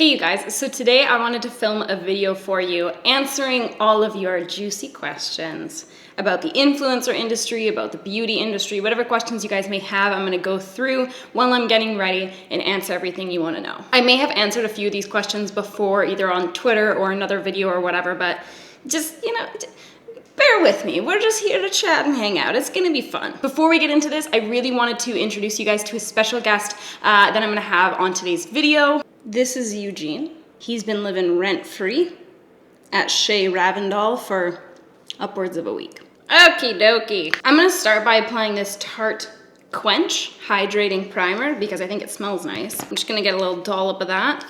Hey you guys, so today I wanted to film a video for you answering all of your juicy questions about the influencer industry, about the beauty industry, whatever questions you guys may have. I'm going to go through while I'm getting ready and answer everything you want to know. I may have answered a few of these questions before, either on Twitter or another video or whatever, but just, bear with me. We're just here to chat and hang out. It's gonna be fun. Before we get into this, I really wanted to introduce you guys to a special guest that I'm gonna have on today's video. This is Eugene. He's been living rent-free at Ravndahl for upwards of a week. Okie dokie. I'm gonna start by applying this Tarte Quench Hydrating Primer because I think it smells nice. I'm just gonna get a little dollop of that.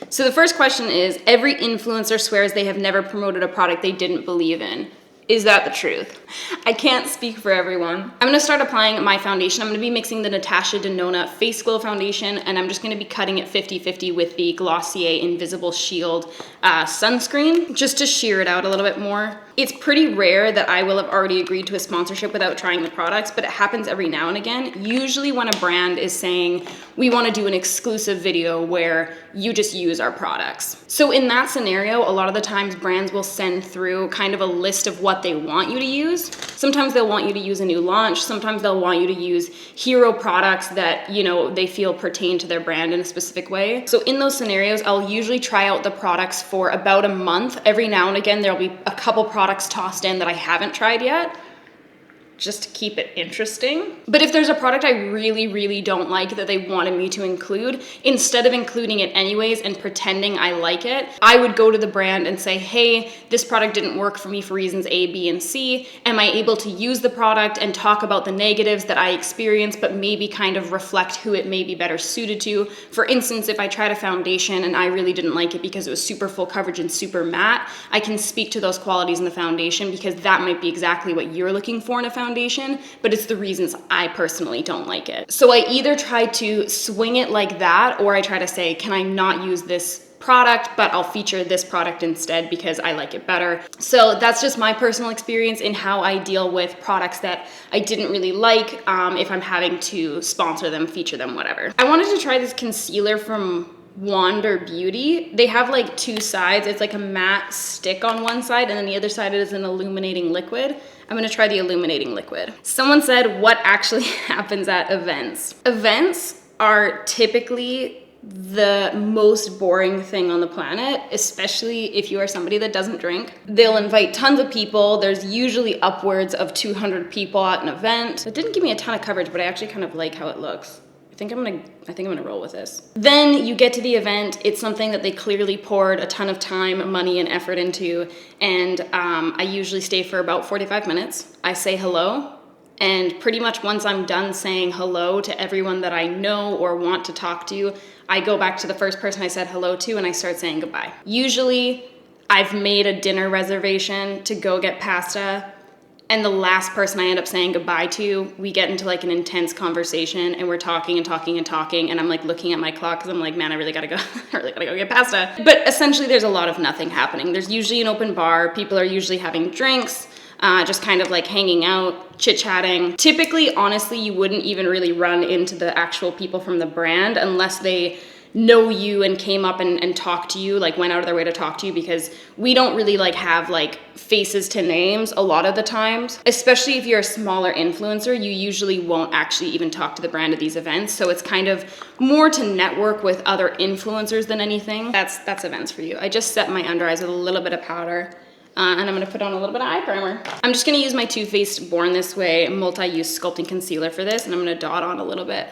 So the first question is, every influencer swears they have never promoted a product they didn't believe in. Is that the truth? I can't speak for everyone. I'm gonna start applying my foundation. I'm gonna be mixing the Natasha Denona Face Glow Foundation, and I'm just gonna be cutting it 50-50 with the Glossier Invisible Shield sunscreen, just to sheer it out a little bit more. It's pretty rare that I will have already agreed to a sponsorship without trying the products, but it happens every now and again. Usually when a brand is saying, we wanna do an exclusive video where you just use our products. So in that scenario, a lot of the times brands will send through kind of a list of what they want you to use. Sometimes they'll want you to use a new launch. Sometimes they'll want you to use hero products that, they feel pertain to their brand in a specific way. So in those scenarios, I'll usually try out the products for about a month. Every now and again, there'll be a couple products tossed in that I haven't tried yet, just to keep it interesting. But if there's a product I really, really don't like that they wanted me to include, instead of including it anyways and pretending I like it, I would go to the brand and say, hey, this product didn't work for me for reasons A, B, and C. Am I able to use the product and talk about the negatives that I experienced, but maybe kind of reflect who it may be better suited to? For instance, if I tried a foundation and I really didn't like it because it was super full coverage and super matte, I can speak to those qualities in the foundation because that might be exactly what you're looking for in a foundation, but it's the reasons I personally don't like it. So I either try to swing it like that, or I try to say, can I not use this product, but I'll feature this product instead because I like it better. So that's just my personal experience in how I deal with products that I didn't really like if I'm having to sponsor them, feature them, whatever. I wanted to try this concealer from Wander Beauty. They have like two sides. It's like a matte stick on one side, and then the other side is an illuminating liquid. I'm gonna try the illuminating liquid. Someone said, what actually happens at events? Events are typically the most boring thing on the planet, especially if you are somebody that doesn't drink. They'll invite tons of people. There's usually upwards of 200 people at an event. It didn't give me a ton of coverage, but I actually kind of like how it looks. I think I'm gonna roll with this. Then you get to the event. It's something that they clearly poured a ton of time, money, and effort into. And I usually stay for about 45 minutes. I say hello. And pretty much once I'm done saying hello to everyone that I know or want to talk to, I go back to the first person I said hello to and I start saying goodbye. Usually I've made a dinner reservation to go get pasta, and the last person I end up saying goodbye to, we get into like an intense conversation and we're talking and talking and talking, and I'm like looking at my clock because I'm like, man, I really gotta go get pasta. But essentially there's a lot of nothing happening. There's usually an open bar. People are usually having drinks, just kind of like hanging out, chit-chatting. Typically, honestly, you wouldn't even really run into the actual people from the brand unless they know you and came up and talked to you, like went out of their way to talk to you, because we don't really like have like faces to names a lot of the times. Especially if you're a smaller influencer, you usually won't actually even talk to the brand at these events. So it's kind of more to network with other influencers than anything. That's events for you. I just set my under eyes with a little bit of powder. And I'm gonna put on a little bit of eye primer. I'm just gonna use my Too Faced Born This Way multi-use sculpting concealer for this, and I'm gonna dot on a little bit.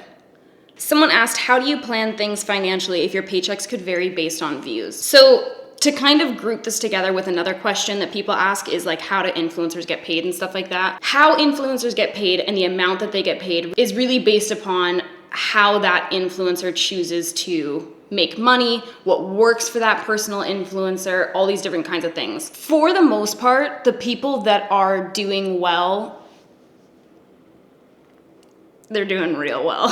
Someone asked, how do you plan things financially if your paychecks could vary based on views? So to kind of group this together with another question that people ask is like, how do influencers get paid and stuff like that? How influencers get paid and the amount that they get paid is really based upon how that influencer chooses to make money, what works for that personal influencer, all these different kinds of things. For the most part, the people that are doing well, they're doing real well.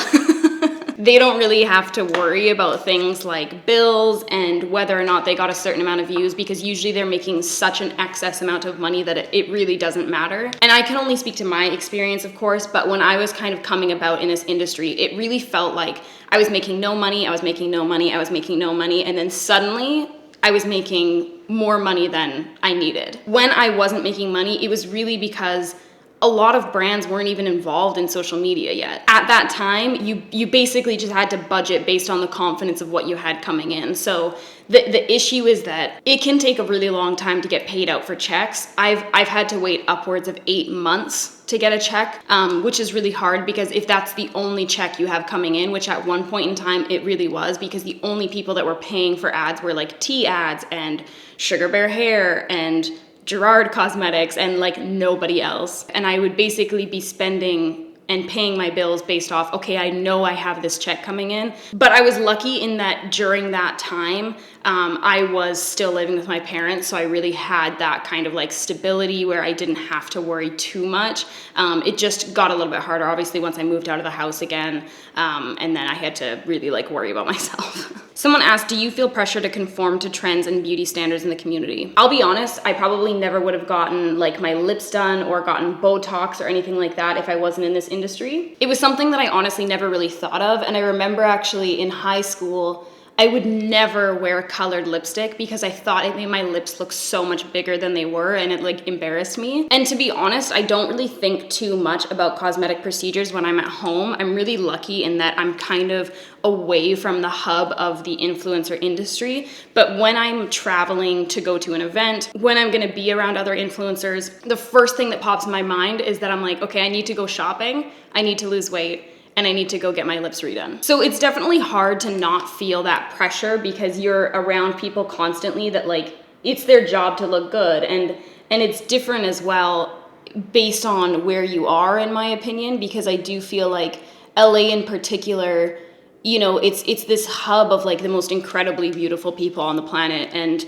They don't really have to worry about things like bills and whether or not they got a certain amount of views, because usually they're making such an excess amount of money that it really doesn't matter. And I can only speak to my experience, of course, but when I was kind of coming about in this industry, it really felt like I was making no money, I was making no money, I was making no money, and then suddenly I was making more money than I needed. When I wasn't making money, it was really because a lot of brands weren't even involved in social media yet. At that time, you basically just had to budget based on the confidence of what you had coming in. So the issue is that it can take a really long time to get paid out for checks. I've had to wait upwards of 8 months to get a check, which is really hard, because if that's the only check you have coming in, which at one point in time it really was, because the only people that were paying for ads were like tea ads and Sugar Bear Hair and Gerard Cosmetics and like nobody else. And I would basically be spending and paying my bills based off, okay, I know I have this check coming in. But I was lucky in that during that time, I was still living with my parents, so I really had that kind of like stability where I didn't have to worry too much. It just got a little bit harder, obviously, once I moved out of the house again, and then I had to really like worry about myself. Someone asked, do you feel pressure to conform to trends and beauty standards in the community? I'll be honest, I probably never would have gotten like my lips done or gotten Botox or anything like that if I wasn't in this industry. It was something that I honestly never really thought of, and I remember actually in high school, I would never wear colored lipstick because I thought it made my lips look so much bigger than they were, and it like embarrassed me. And to be honest, I don't really think too much about cosmetic procedures when I'm at home. I'm really lucky in that I'm kind of away from the hub of the influencer industry. But when I'm traveling to go to an event, when I'm gonna be around other influencers, the first thing that pops in my mind is that I'm like, okay, I need to go shopping, I need to lose weight, and I need to go get my lips redone. So it's definitely hard to not feel that pressure because you're around people constantly that like, it's their job to look good. And it's different as well based on where you are, in my opinion, because I do feel like LA in particular, you know, it's this hub of like the most incredibly beautiful people on the planet, and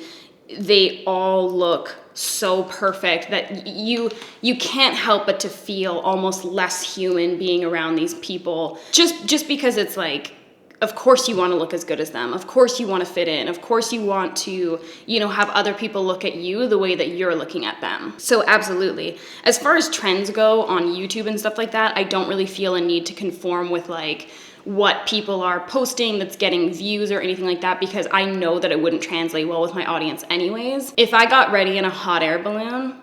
they all look so perfect that you can't help but to feel almost less human being around these people, just because it's like, of course you want to look as good as them, of course you want to fit in, of course you want to, you know, have other people look at you the way that you're looking at them. So absolutely. As far as trends go on YouTube and stuff like that, I don't really feel a need to conform with like what people are posting that's getting views or anything like that, because I know that it wouldn't translate well with my audience anyways. If I got ready in a hot air balloon,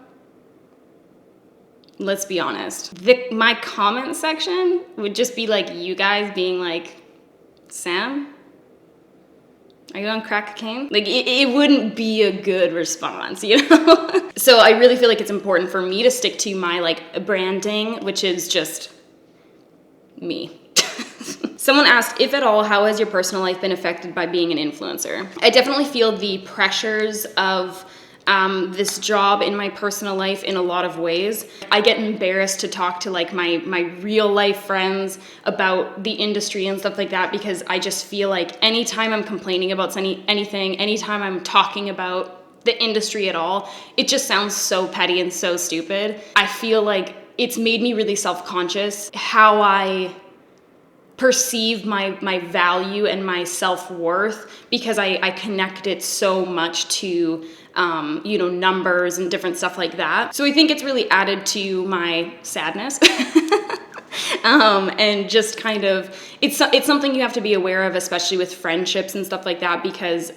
let's be honest, my comment section would just be like you guys being like, Sam, are you on crack cocaine? Like it wouldn't be a good response, you know? So I really feel like it's important for me to stick to my like branding, which is just me. Someone asked, if at all, how has your personal life been affected by being an influencer? I definitely feel the pressures of this job in my personal life in a lot of ways. I get embarrassed to talk to like my real life friends about the industry and stuff like that, because I just feel like anytime I'm complaining about anything, anytime I'm talking about the industry at all, it just sounds so petty and so stupid. I feel like it's made me really self-conscious how I perceive my value and my self-worth, because I connect it so much to you know, numbers and different stuff like that. So I think it's really added to my sadness. And just kind of, it's something you have to be aware of, especially with friendships and stuff like that, because,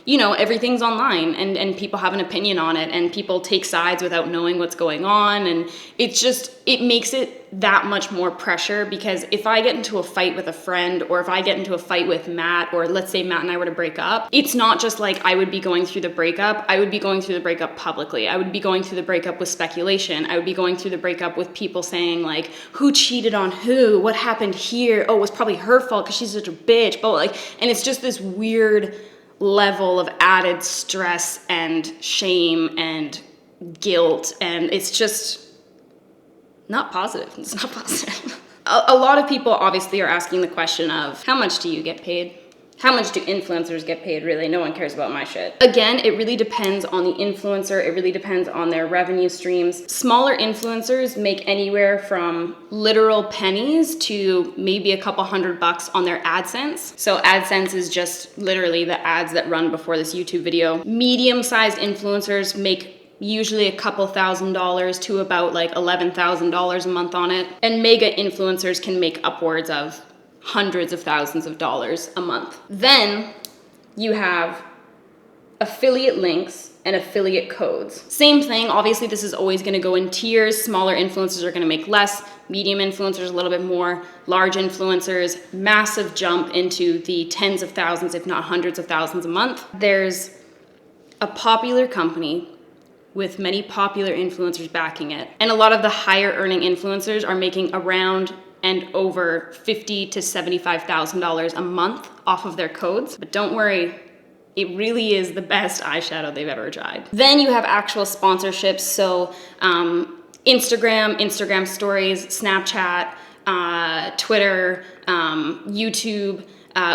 you know, everything's online and people have an opinion on it, and people take sides without knowing what's going on. And it makes it that much more pressure, because if I get into a fight with a friend, or if I get into a fight with Matt, or let's say Matt and I were to break up, it's not just like I would be going through the breakup, I would be going through the breakup publicly. I would be going through the breakup with speculation. I would be going through the breakup with people saying like, who cheated on who? What happened here? Oh, it was probably her fault because she's such a bitch. But like, and it's just this weird level of added stress and shame and guilt, and it's just not positive. It's not positive. A lot of people obviously are asking the question of, how much do you get paid? How much do influencers get paid, really? No one cares about my shit. Again, it really depends on the influencer. It really depends on their revenue streams. Smaller influencers make anywhere from literal pennies to maybe a couple $100 on their AdSense. So AdSense is just literally the ads that run before this YouTube video. Medium-sized influencers make usually a couple $1,000s to about like $11,000 a month on it. And mega influencers can make upwards of hundreds of thousands of dollars a month. Then you have affiliate links and affiliate codes. Same thing, obviously this is always gonna go in tiers. Smaller influencers are gonna make less, medium influencers a little bit more, large influencers, massive jump into the tens of thousands, if not hundreds of thousands a month. There's a popular company with many popular influencers backing it. And a lot of the higher earning influencers are making around and over $50,000 to $75,000 a month off of their codes. But don't worry, it really is the best eyeshadow they've ever tried. Then you have actual sponsorships. So Instagram stories, Snapchat, Twitter, YouTube,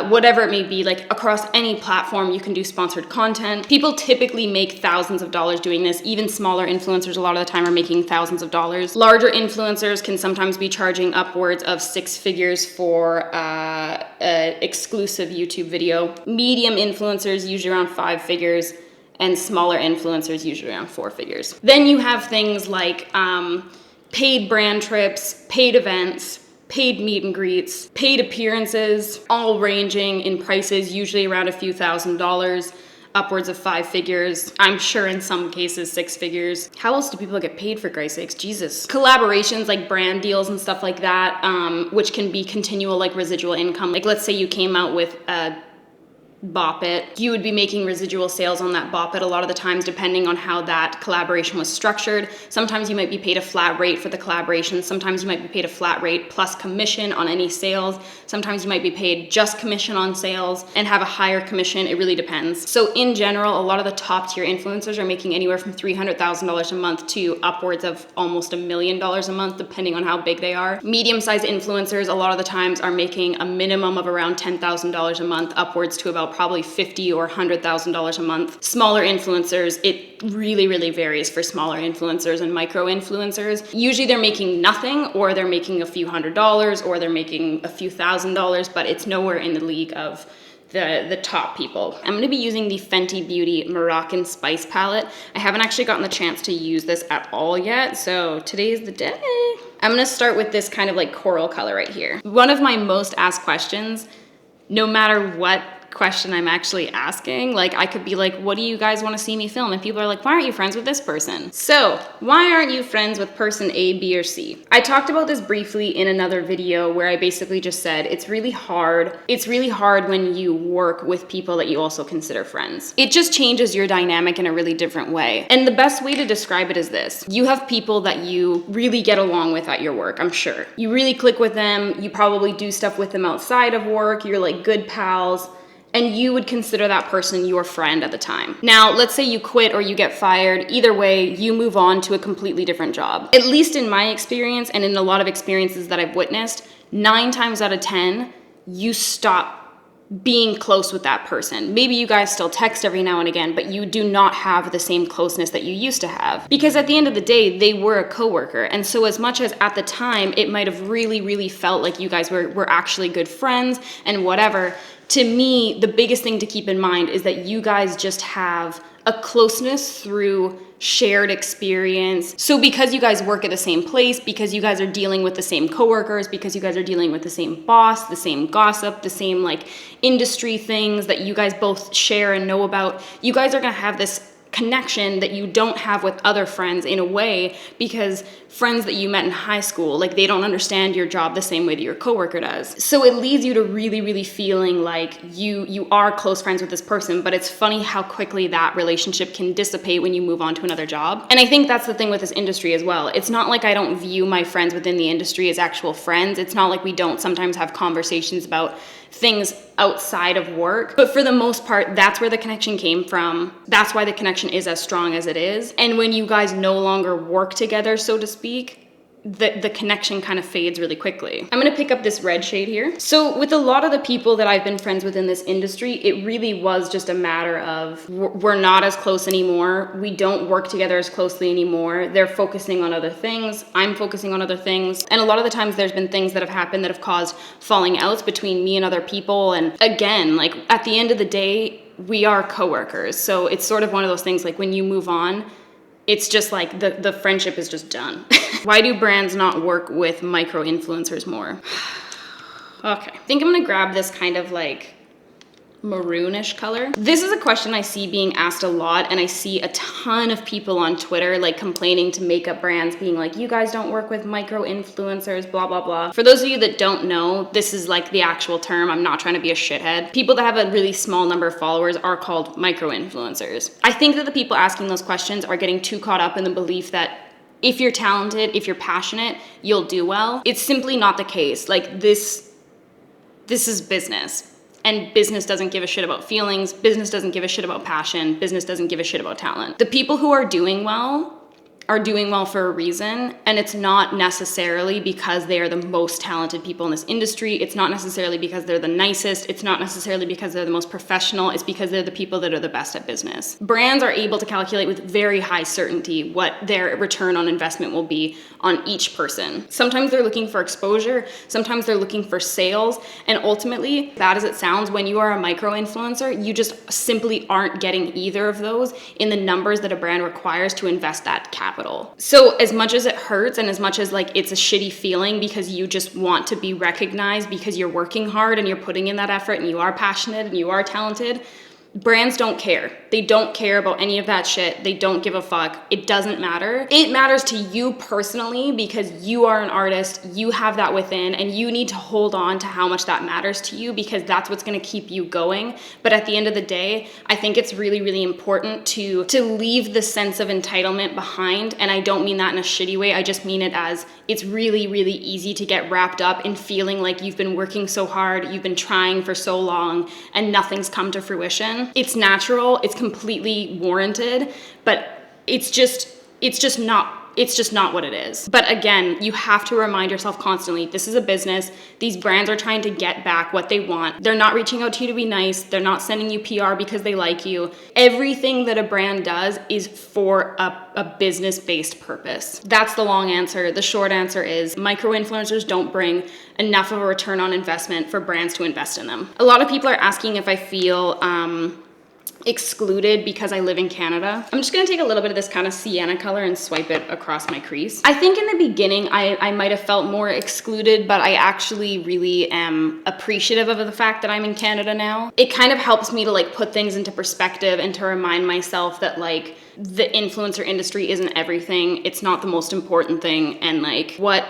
whatever it may be, like across any platform, you can do sponsored content. People typically make thousands of dollars doing this. Even smaller influencers a lot of the time are making thousands of dollars. Larger influencers can sometimes be charging upwards of 6 figures for an exclusive YouTube video. Medium influencers usually around 5 figures, and smaller influencers usually around 4 figures. Then you have things like paid brand trips, paid events, paid meet and greets, paid appearances, all ranging in prices, usually around a few $1,000s, upwards of 5 figures. I'm sure in some cases 6 figures. How else do people get paid, for Christ's sakes? Jesus. Collaborations like brand deals and stuff like that, which can be continual, like residual income. Like let's say you came out with a Bop It, you would be making residual sales on that Bop It a lot of the times, depending on how that collaboration was structured. Sometimes you might be paid a flat rate for the collaboration. Sometimes you might be paid a flat rate plus commission on any sales. Sometimes you might be paid just commission on sales and have a higher commission. It really depends. So in general, a lot of the top tier influencers are making anywhere from $300,000 a month to upwards of almost $1 million a month, depending on how big they are. Medium-sized influencers a lot of the times are making a minimum of around $10,000 a month, upwards to about probably $50,000 or $100,000 a month. Smaller influencers, it really varies for smaller influencers and micro influencers. Usually they're making nothing, or they're making a few $100s, or they're making a few $1,000s, but it's nowhere in the league of the top people. I'm gonna be using the Fenty Beauty Moroccan Spice Palette. I haven't actually gotten the chance to use this at all yet, so today's the day. I'm gonna start with this kind of like coral color right here. One of my most asked questions, no matter what question I'm actually asking, like I could be like, what do you guys want to see me film? And people are like, why aren't you friends with this person? So why aren't you friends with person A, B, or C? I talked about this briefly in another video where I basically just said it's really hard. It's really hard when you work with people that you also consider friends. It just changes your dynamic in a really different way. And the best way to describe it is this. You have people that you really get along with at your work, I'm sure. You really click with them. You probably do stuff with them outside of work. You're like good pals. And you would consider that person your friend at the time. Now, let's say you quit or you get fired. Either way, you move on to a completely different job. At least in my experience, and in a lot of experiences that I've witnessed, 9 times out of 10, you stop being close with that person. Maybe you guys still text every now and again, but you do not have the same closeness that you used to have. Because at the end of the day, they were a coworker. And so as much as at the time, it might have really felt like you guys were actually good friends and whatever, to me, the biggest thing to keep in mind is that you guys just have a closeness through shared experience. So because you guys work at the same place, because you guys are dealing with the same coworkers, because you guys are dealing with the same boss, the same gossip, the same like industry things that you guys both share and know about, you guys are gonna have this connection that you don't have with other friends in a way, because friends that you met in high school, like they don't understand your job the same way that your coworker does. So it leads you to really feeling like you are close friends with this person, but it's funny how quickly that relationship can dissipate when you move on to another job. And I think that's the thing with this industry as well. It's not like I don't view my friends within the industry as actual friends. It's not like we don't sometimes have conversations about things outside of work. But for the most part, that's where the connection came from. That's why the connection is as strong as it is. And when you guys no longer work together, so to speak, the connection kind of fades really quickly. I'm gonna pick up this red shade here. So with a lot of the people that I've been friends with in this industry, it really was just a matter of we're not as close anymore. We don't work together as closely anymore. They're focusing on other things. I'm focusing on other things. And a lot of the times there's been things that have happened that have caused falling outs between me and other people. And again, like at the end of the day, we are coworkers. So it's sort of one of those things like when you move on, it's just like the friendship is just done. Why do brands not work with micro influencers more? Okay, I think I'm gonna grab this kind of like maroonish color. This is a question I see being asked a lot, and I see a ton of people on Twitter like complaining to makeup brands being like, you guys don't work with micro influencers, blah, blah, blah. For those of you that don't know, this is like the actual term. I'm not trying to be a shithead. People that have a really small number of followers are called micro influencers. I think that the people asking those questions are getting too caught up in the belief that if you're talented, if you're passionate, you'll do well. It's simply not the case. Like this is business. And business doesn't give a shit about feelings. Business doesn't give a shit about passion. Business doesn't give a shit about talent. The people who are doing well for a reason, and it's not necessarily because they are the most talented people in this industry. It's not necessarily because they're the nicest. It's not necessarily because they're the most professional. It's because they're the people that are the best at business. Brands are able to calculate with very high certainty what their return on investment will be on each person. Sometimes they're looking for exposure. Sometimes they're looking for sales. And ultimately, bad as it sounds, when you are a micro influencer, you just simply aren't getting either of those in the numbers that a brand requires to invest that capital. So as much as it hurts and as much as like it's a shitty feeling because you just want to be recognized because you're working hard and you're putting in that effort and you are passionate and you are talented, brands don't care. They don't care about any of that shit. They don't give a fuck. It doesn't matter. It matters to you personally because you are an artist, you have that within, and you need to hold on to how much that matters to you because that's what's gonna keep you going. But at the end of the day, I think it's really, really important to leave the sense of entitlement behind. And I don't mean that in a shitty way. I just mean it as it's really, really easy to get wrapped up in feeling like you've been working so hard, you've been trying for so long, and nothing's come to fruition. It's natural, it's completely warranted, but it's just not what it is. But again, you have to remind yourself constantly, this is a business. These brands are trying to get back what they want. They're not reaching out to you to be nice. They're not sending you PR because they like you. Everything that a brand does is for a business-based purpose. That's the long answer. The short answer is micro-influencers don't bring enough of a return on investment for brands to invest in them. A lot of people are asking if I feel excluded because I live in Canada. I'm just gonna take a little bit of this kind of sienna color and swipe it across my crease. I think in the beginning I might have felt more excluded, but I actually really am appreciative of the fact that I'm in Canada now. It kind of helps me to like put things into perspective and to remind myself that like the influencer industry isn't everything. It's not the most important thing, and like what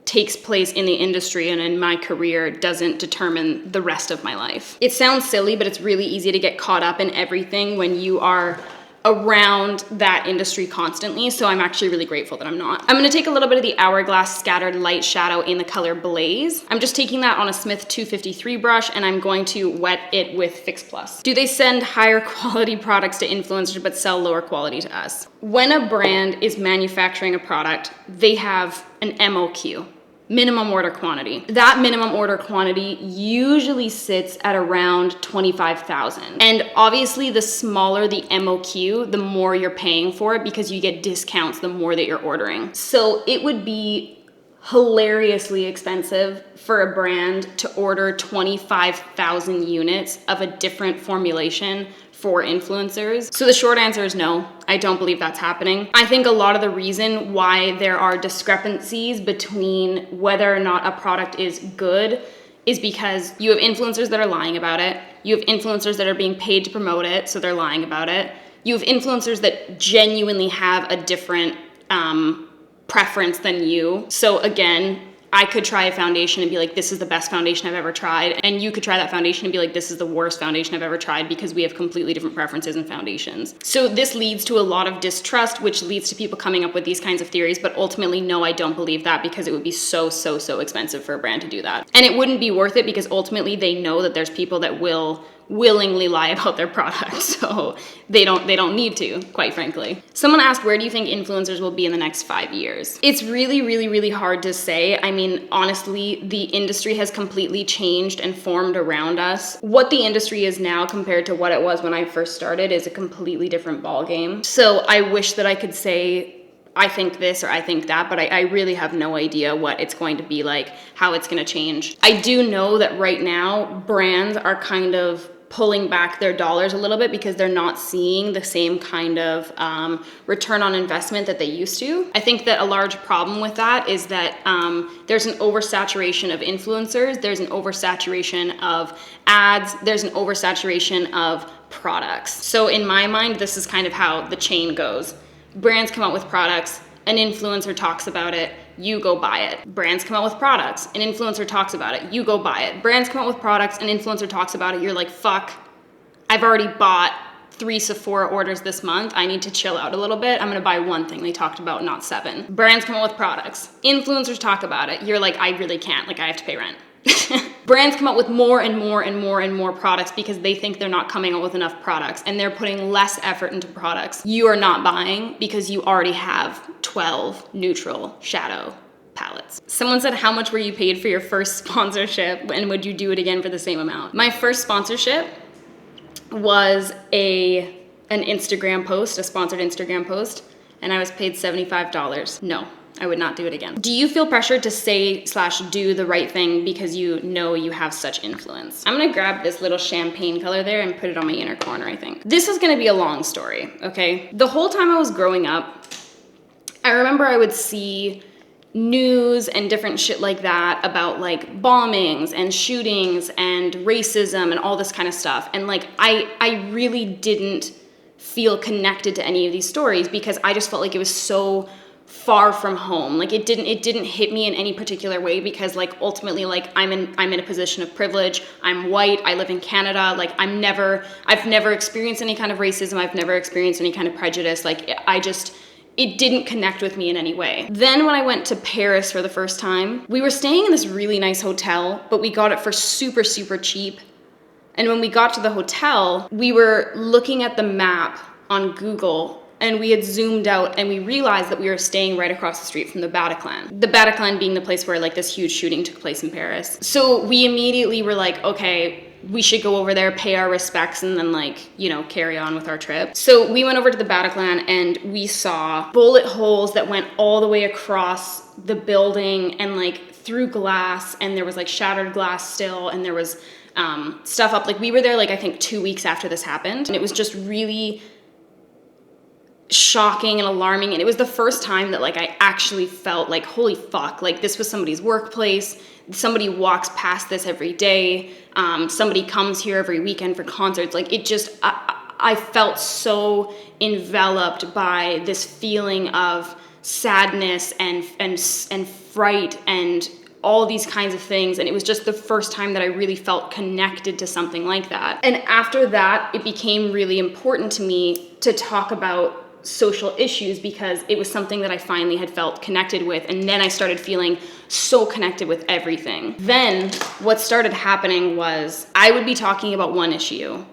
takes place in the industry and in my career doesn't determine the rest of my life. It sounds silly, but it's really easy to get caught up in everything when you are around that industry constantly. So I'm actually really grateful that I'm not. I'm gonna take a little bit of the Hourglass Scattered Light Shadow in the color Blaze. I'm just taking that on a Smith 253 brush and I'm going to wet it with Fix Plus. Do they send higher quality products to influencers but sell lower quality to us? When a brand is manufacturing a product, they have an MOQ. Minimum order quantity. That minimum order quantity usually sits at around 25,000. And obviously the smaller the MOQ, the more you're paying for it because you get discounts the more that you're ordering. So it would be hilariously expensive for a brand to order 25,000 units of a different formulation for influencers. So the short answer is no, I don't believe that's happening. I think a lot of the reason why there are discrepancies between whether or not a product is good is because you have influencers that are lying about it. You have influencers that are being paid to promote it, so they're lying about it. You have influencers that genuinely have a different preference than you. So again, I could try a foundation and be like, this is the best foundation I've ever tried. And you could try that foundation and be like, this is the worst foundation I've ever tried, because we have completely different preferences in foundations. So this leads to a lot of distrust, which leads to people coming up with these kinds of theories. But ultimately, no, I don't believe that, because it would be so expensive for a brand to do that. And it wouldn't be worth it because ultimately they know that there's people that will willingly lie about their product, so they don't need to, quite frankly. Someone asked, where do you think influencers will be in the next 5 years? It's really, really, really hard to say. I mean, honestly, the industry has completely changed and formed around us. What the industry is now compared to what it was when I first started is a completely different ballgame. So I wish that I could say, I think this or I think that, but I really have no idea what it's going to be like, how it's going to change. I do know that right now, brands are kind of pulling back their dollars a little bit because they're not seeing the same kind of return on investment that they used to. I think that a large problem with that is that there's an oversaturation of influencers, there's an oversaturation of ads, there's an oversaturation of products. So in my mind, this is kind of how the chain goes. Brands come out with products, an influencer talks about it, you go buy it. Brands come out with products, an influencer talks about it, you go buy it. Brands come out with products, an influencer talks about it, you're like, fuck, I've already bought 3 Sephora orders this month, I need to chill out a little bit, I'm gonna buy one thing they talked about, not 7. Brands come out with products, influencers talk about it, you're like, I really can't, like I have to pay rent. Brands come out with more and more and more and more products because they think they're not coming out with enough products and they're putting less effort into products. You are not buying because you already have 12 neutral shadow palettes. Someone said, how much were you paid for your first sponsorship and would you do it again for the same amount? My first sponsorship was an Instagram post, a sponsored Instagram post, and I was paid $75. No. I would not do it again. Do you feel pressured to say/do the right thing because you know you have such influence? I'm gonna grab this little champagne color there and put it on my inner corner, I think. This is gonna be a long story, okay? The whole time I was growing up, I remember I would see news and different shit like that about like bombings and shootings and racism and all this kind of stuff. And like, I really didn't feel connected to any of these stories because I just felt like it was so far from home. Like it didn't hit me in any particular way because like ultimately like I'm in a position of privilege. I'm white. I live in Canada. Like I've never experienced any kind of racism. I've never experienced any kind of prejudice. Like it didn't connect with me in any way. Then when I went to Paris for the first time, we were staying in this really nice hotel, but we got it for super, super cheap. And when we got to the hotel, we were looking at the map on Google and we had zoomed out and we realized that we were staying right across the street from the Bataclan. The Bataclan being the place where like this huge shooting took place in Paris. So we immediately were like, okay, we should go over there, pay our respects, and then like, you know, carry on with our trip. So we went over to the Bataclan and we saw bullet holes that went all the way across the building and like through glass, and there was like shattered glass still, and there was stuff up. Like we were there like I think 2 weeks after this happened, and it was just really shocking and alarming. And it was the first time that like I actually felt like, holy fuck, like this was somebody's workplace. Somebody walks past this every day. Somebody comes here every weekend for concerts. Like it just, I felt so enveloped by this feeling of sadness and fright and all these kinds of things. And it was just the first time that I really felt connected to something like that. And after that, it became really important to me to talk about social issues because it was something that I finally had felt connected with, and then I started feeling so connected with everything. Then what started happening was I would be talking about one issue,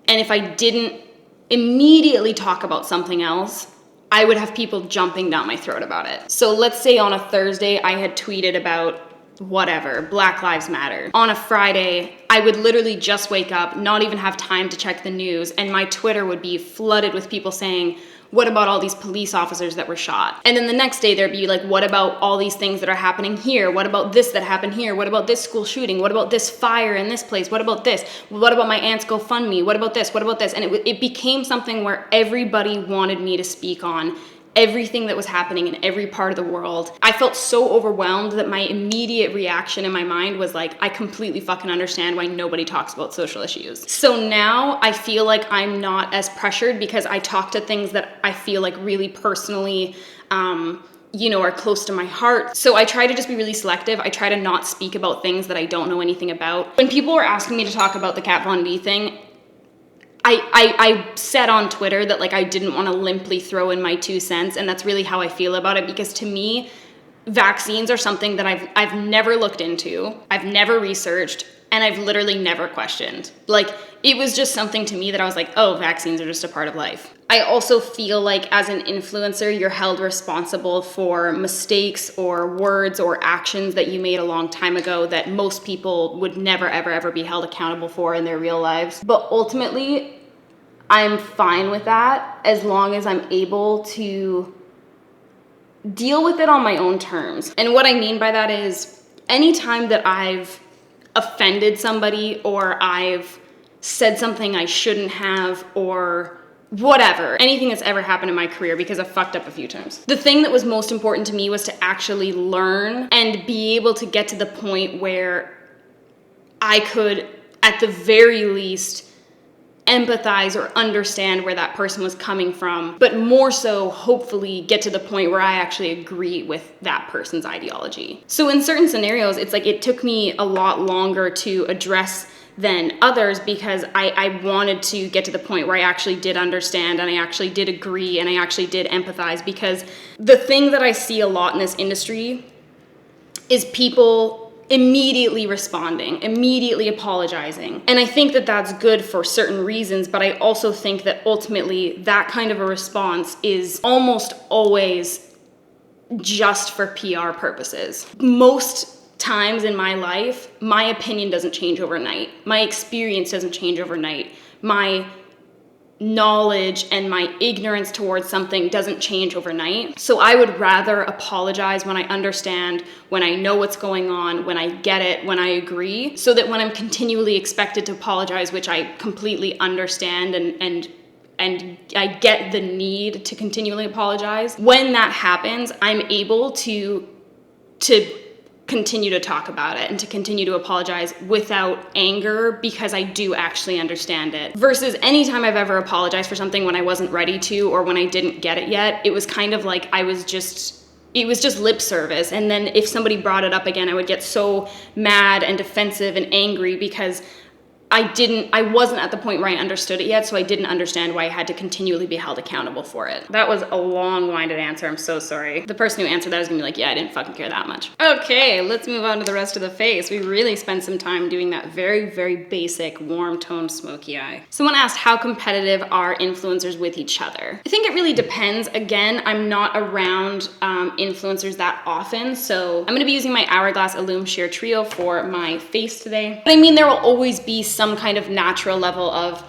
and if I didn't immediately talk about something else, I would have people jumping down my throat about it. So let's say on a Thursday I had tweeted about whatever, Black Lives Matter. On a Friday, I would literally just wake up, not even have time to check the news, and my Twitter would be flooded with people saying, what about all these police officers that were shot? And then the next day there'd be like, what about all these things that are happening here? What about this that happened here? What about this school shooting? What about this fire in this place? What about this? What about my aunt's GoFundMe? What about this? What about this? And it became something where everybody wanted me to speak on everything that was happening in every part of the world. I felt so overwhelmed that my immediate reaction in my mind was like, I completely fucking understand why nobody talks about social issues. So now I feel like I'm not as pressured because I talk to things that I feel like really personally, are close to my heart. So I try to just be really selective. I try to not speak about things that I don't know anything about. When people were asking me to talk about the Kat Von D thing, I said on Twitter that like I didn't want to limply throw in my 2 cents, and that's really how I feel about it, because to me, vaccines are something that I've never looked into, I've never researched, and I've literally never questioned. Like, it was just something to me that I was like, oh, vaccines are just a part of life. I also feel like as an influencer, you're held responsible for mistakes or words or actions that you made a long time ago that most people would never, ever, ever be held accountable for in their real lives. But ultimately, I'm fine with that as long as I'm able to deal with it on my own terms. And what I mean by that is anytime that I've offended somebody or I've said something I shouldn't have or whatever, anything that's ever happened in my career, because I've fucked up a few times. The thing that was most important to me was to actually learn and be able to get to the point where I could, at the very least, empathize or understand where that person was coming from, but more so, hopefully, get to the point where I actually agree with that person's ideology. So in certain scenarios, it's like it took me a lot longer to address than others because I wanted to get to the point where I actually did understand and I actually did agree and I actually did empathize, because the thing that I see a lot in this industry is people immediately responding, immediately apologizing. And I think that that's good for certain reasons, but I also think that ultimately that kind of a response is almost always just for PR purposes. Most times in my life, my opinion doesn't change overnight. My experience doesn't change overnight. My knowledge and my ignorance towards something doesn't change overnight. So I would rather apologize when I understand, when I know what's going on, when I get it, when I agree, so that when I'm continually expected to apologize, which I completely understand and I get the need to continually apologize, when that happens, I'm able to continue to talk about it and to continue to apologize without anger, because I do actually understand it. Versus anytime I've ever apologized for something when I wasn't ready to or when I didn't get it yet, it was kind of like it was just lip service. And then if somebody brought it up again, I would get so mad and defensive and angry because I wasn't at the point where I understood it yet, so I didn't understand why I had to continually be held accountable for it. That was a long-winded answer, I'm so sorry. The person who answered that is gonna be like, yeah, I didn't fucking care that much. Okay, let's move on to the rest of the face. We really spent some time doing that very, very basic, warm-toned smoky eye. Someone asked, how competitive are influencers with each other? I think it really depends. Again, I'm not around influencers that often, so I'm gonna be using my Hourglass Illume Sheer Trio for my face today. But I mean, there will always be some kind of natural level of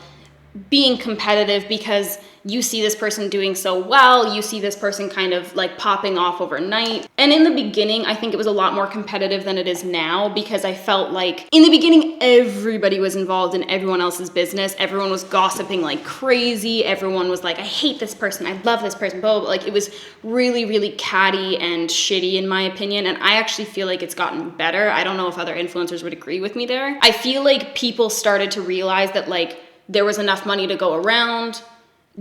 being competitive because you see this person doing so well, you see this person kind of like popping off overnight. And in the beginning, I think it was a lot more competitive than it is now, because I felt like in the beginning, everybody was involved in everyone else's business. Everyone was gossiping like crazy. Everyone was like, I hate this person, I love this person, blah, blah, blah. Like it was really, really catty and shitty in my opinion. And I actually feel like it's gotten better. I don't know if other influencers would agree with me there. I feel like people started to realize that like there was enough money to go around.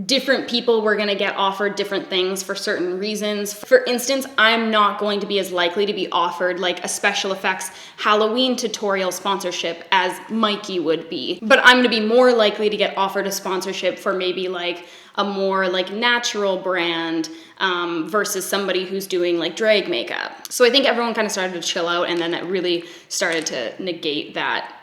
Different people were gonna get offered different things for certain reasons. For instance, I'm not going to be as likely to be offered like a special effects Halloween tutorial sponsorship as Mikey would be. But I'm gonna be more likely to get offered a sponsorship for maybe like a more like natural brand versus somebody who's doing like drag makeup. So I think everyone kind of started to chill out, and then that really started to negate that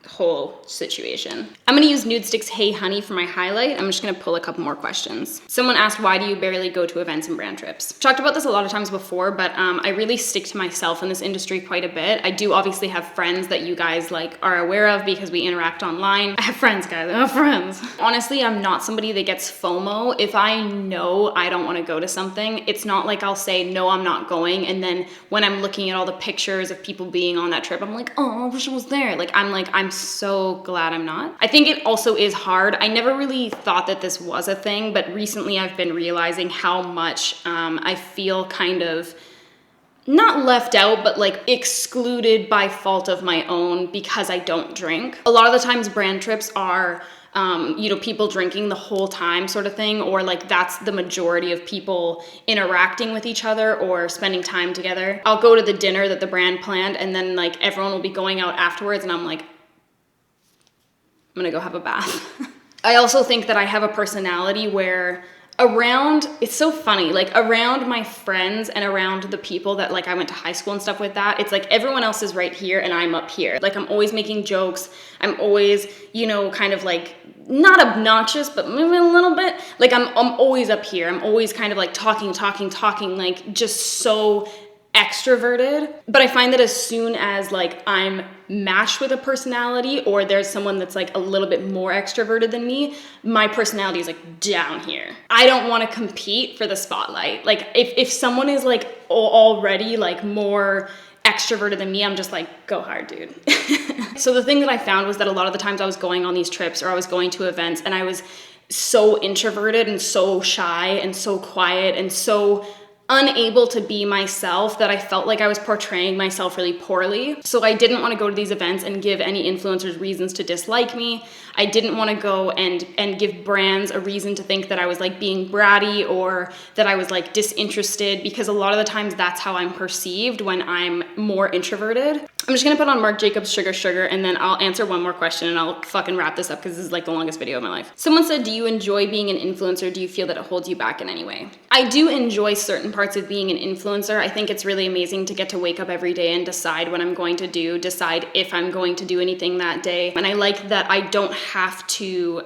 whole situation. I'm gonna use Nude Stick's Hey Honey for my highlight. I'm just gonna pull a couple more questions. Someone asked, why do you barely go to events and brand trips? I've talked about this a lot of times before, but I really stick to myself in this industry quite a bit. I do obviously have friends that you guys like are aware of because we interact online. I have friends, guys, I have friends. Honestly, I'm not somebody that gets FOMO. If I know I don't wanna go to something, it's not like I'll say, no, I'm not going. And then when I'm looking at all the pictures of people being on that trip, I'm like, oh, I wish I was there. I'm so glad I'm not. I think it also is hard. I never really thought that this was a thing, but recently I've been realizing how much I feel kind of not left out, but like excluded by fault of my own because I don't drink. A lot of the times brand trips are people drinking the whole time sort of thing, or like that's the majority of people interacting with each other or spending time together. I'll go to the dinner that the brand planned, and then like everyone will be going out afterwards, and I'm like, I'm gonna go have a bath. I also think that I have a personality where it's so funny, like around my friends and around the people that like I went to high school and stuff with that, it's like everyone else is right here and I'm up here. Like I'm always making jokes. I'm always, you know, kind of like not obnoxious, but maybe a little bit. Like I'm always up here. I'm always kind of like talking, like just so extroverted. But I find that as soon as like I'm matched with a personality or there's someone that's like a little bit more extroverted than me, my personality is like down here. I don't want to compete for the spotlight. Like if someone is like already like more extroverted than me, I'm just like, go hard, dude. So the thing that I found was that a lot of the times I was going on these trips or I was going to events and I was so introverted and so shy and so quiet and so unable to be myself that I felt like I was portraying myself really poorly. So I didn't want to go to these events and give any influencers reasons to dislike me. I didn't want to go and give brands a reason to think that I was like being bratty or that I was like disinterested, because a lot of the times that's how I'm perceived when I'm more introverted. I'm just gonna put on Marc Jacobs Sugar and then I'll answer one more question and I'll fucking wrap this up because this is like the longest video of my life. Someone said, do you enjoy being an influencer? Do you feel that it holds you back in any way? I do enjoy certain parts of being an influencer. I think it's really amazing to get to wake up every day and decide what I'm going to do, decide if I'm going to do anything that day. And I like that I don't have to,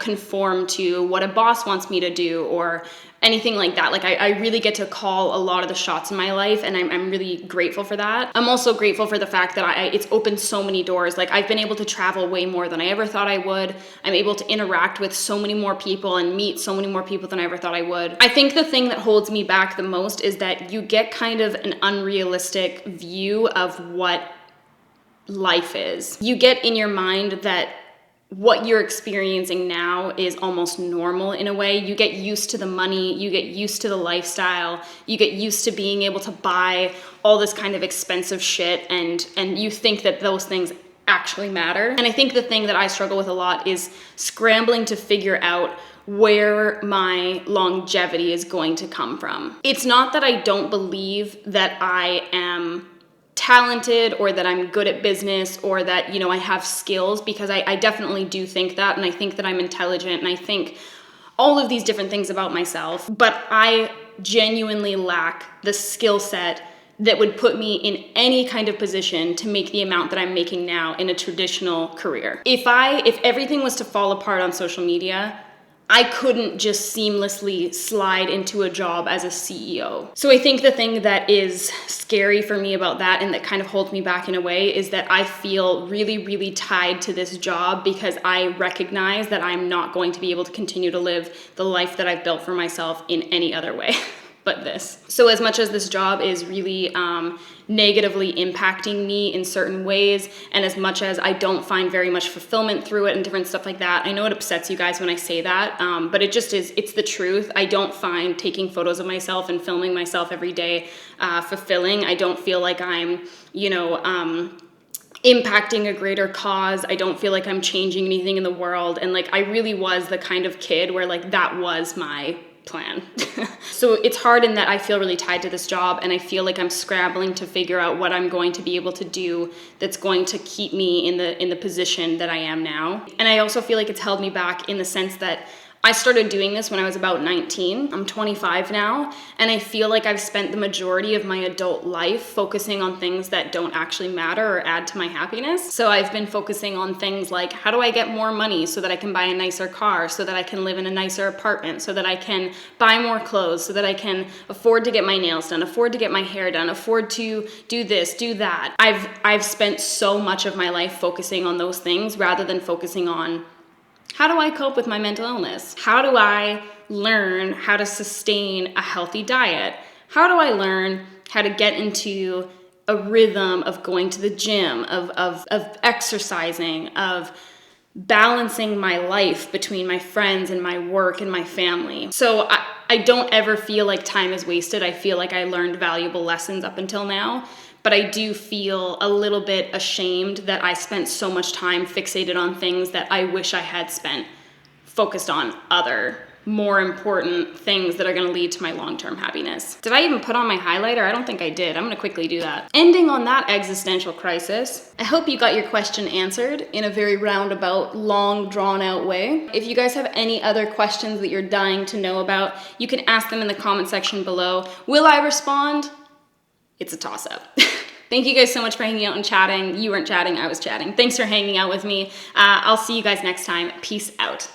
conform to what a boss wants me to do or anything like that. Like I really get to call a lot of the shots in my life and I'm really grateful for that. I'm also grateful for the fact that it's opened so many doors. Like I've been able to travel way more than I ever thought I would. I'm able to interact with so many more people and meet so many more people than I ever thought I would. I think the thing that holds me back the most is that you get kind of an unrealistic view of what life is. You get in your mind that what you're experiencing now is almost normal in a way. You get used to the money, you get used to the lifestyle, you get used to being able to buy all this kind of expensive shit, and you think that those things actually matter. And I think the thing that I struggle with a lot is scrambling to figure out where my longevity is going to come from. It's not that I don't believe that I am talented or that I'm good at business or that, I have skills, because I definitely do think that, and I think that I'm intelligent, and I think all of these different things about myself, but I genuinely lack the skill set that would put me in any kind of position to make the amount that I'm making now in a traditional career. If everything was to fall apart on social media, I couldn't just seamlessly slide into a job as a CEO. So I think the thing that is scary for me about that, and that kind of holds me back in a way, is that I feel really, really tied to this job because I recognize that I'm not going to be able to continue to live the life that I've built for myself in any other way but this. So as much as this job is really negatively impacting me in certain ways, and as much as I don't find very much fulfillment through it and different stuff like that, I know it upsets you guys when I say that, but it just is, it's the truth. I don't find taking photos of myself and filming myself every day fulfilling. I don't feel like I'm, impacting a greater cause. I don't feel like I'm changing anything in the world. And like, I really was the kind of kid where like that was my plan. So it's hard in that I feel really tied to this job, and I feel like I'm scrambling to figure out what I'm going to be able to do that's going to keep me in the position that I am now. And I also feel like it's held me back in the sense that I started doing this when I was about 19. I'm 25 now, and I feel like I've spent the majority of my adult life focusing on things that don't actually matter or add to my happiness. So I've been focusing on things like, how do I get more money so that I can buy a nicer car, so that I can live in a nicer apartment, so that I can buy more clothes, so that I can afford to get my nails done, afford to get my hair done, afford to do this, do that. I've spent so much of my life focusing on those things rather than focusing on, how do I cope with my mental illness? How do I learn how to sustain a healthy diet? How do I learn how to get into a rhythm of going to the gym, of exercising, of balancing my life between my friends and my work and my family? So I don't ever feel like time is wasted. I feel like I learned valuable lessons up until now. But I do feel a little bit ashamed that I spent so much time fixated on things that I wish I had spent focused on other more important things that are gonna lead to my long-term happiness. Did I even put on my highlighter? I don't think I did. I'm gonna quickly do that. Ending on that existential crisis, I hope you got your question answered in a very roundabout, long, drawn-out way. If you guys have any other questions that you're dying to know about, you can ask them in the comment section below. Will I respond? It's a toss-up. Thank you guys so much for hanging out and chatting. You weren't chatting, I was chatting. Thanks for hanging out with me. I'll see you guys next time. Peace out.